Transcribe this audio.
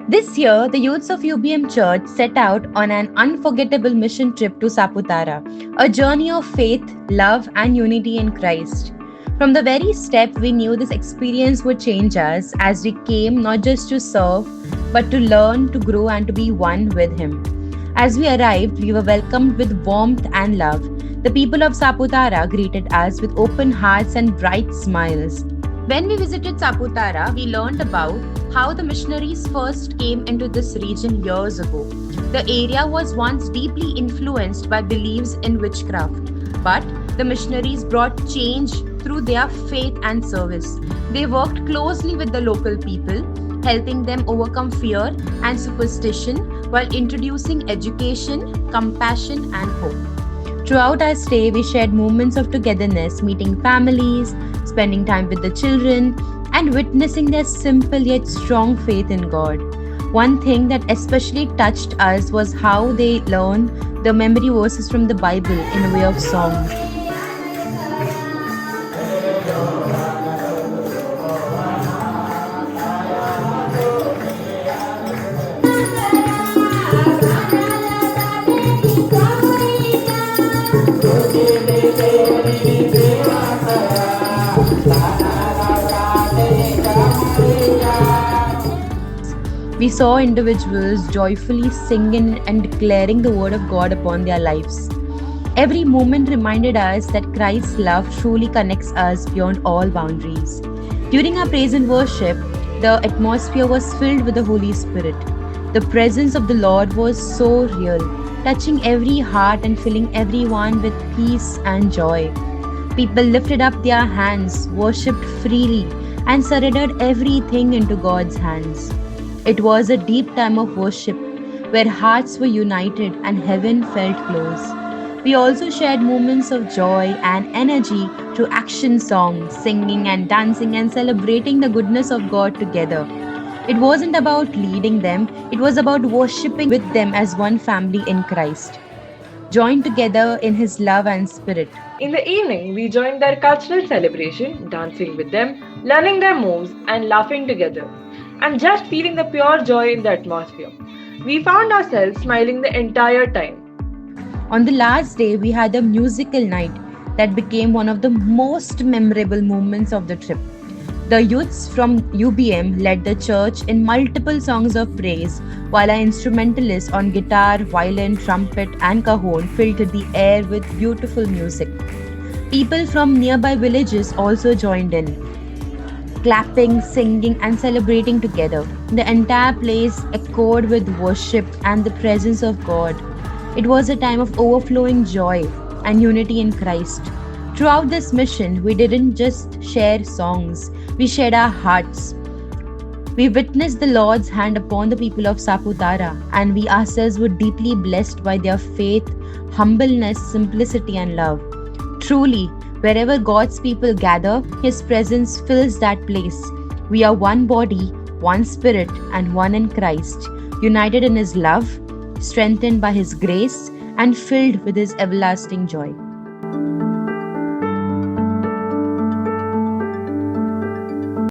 This year, the youths of UBM Church set out on an unforgettable mission trip to Saputara, a journey of faith, love, and unity in Christ. From the very step, we knew this experience would change us as we came not just to serve, but to learn, to grow, and to be one with Him. As we arrived, we were welcomed with warmth and love. The people of Saputara greeted us with open hearts and bright smiles. When we visited Saputara, we learned about how the missionaries first came into this region years ago. The area was once deeply influenced by beliefs in witchcraft, but the missionaries brought change through their faith and service. They worked closely with the local people, helping them overcome fear and superstition while introducing education, compassion, and hope. Throughout our stay, we shared moments of togetherness, meeting families, spending time with the children, and witnessing their simple yet strong faith in God. One thing that especially touched us was how they learned the memory verses from the Bible in a way of song. We saw individuals joyfully singing and declaring the word of God upon their lives. Every moment reminded us that Christ's love truly connects us beyond all boundaries. During our praise and worship, the atmosphere was filled with the Holy Spirit. The presence of the Lord was so real, touching every heart and filling everyone with peace and joy. People lifted up their hands, worshipped freely, and surrendered everything into God's hands. It was a deep time of worship where hearts were united and heaven felt close. We also shared moments of joy and energy through action songs, singing and dancing and celebrating the goodness of God together. It wasn't about leading them, it was about worshipping with them as one family in Christ, joined together in His love and spirit. In the evening, we joined their cultural celebration, dancing with them, learning their moves, and laughing together, and just feeling the pure joy in the atmosphere. We found ourselves smiling the entire time. On the last day, we had a musical night that became one of the most memorable moments of the trip. The youths from UBM led the church in multiple songs of praise, while our instrumentalists on guitar, violin, trumpet, and cajon filled the air with beautiful music. People from nearby villages also joined in, clapping, singing, and celebrating together. The entire place echoed with worship and the presence of God. It was a time of overflowing joy and unity in Christ. Throughout this mission, we didn't just share songs, we shared our hearts. We witnessed the Lord's hand upon the people of Saputara, and we ourselves were deeply blessed by their faith, humbleness, simplicity, and love. Truly, wherever God's people gather, His presence fills that place. We are one body, one spirit, and one in Christ, united in His love, strengthened by His grace, and filled with His everlasting joy.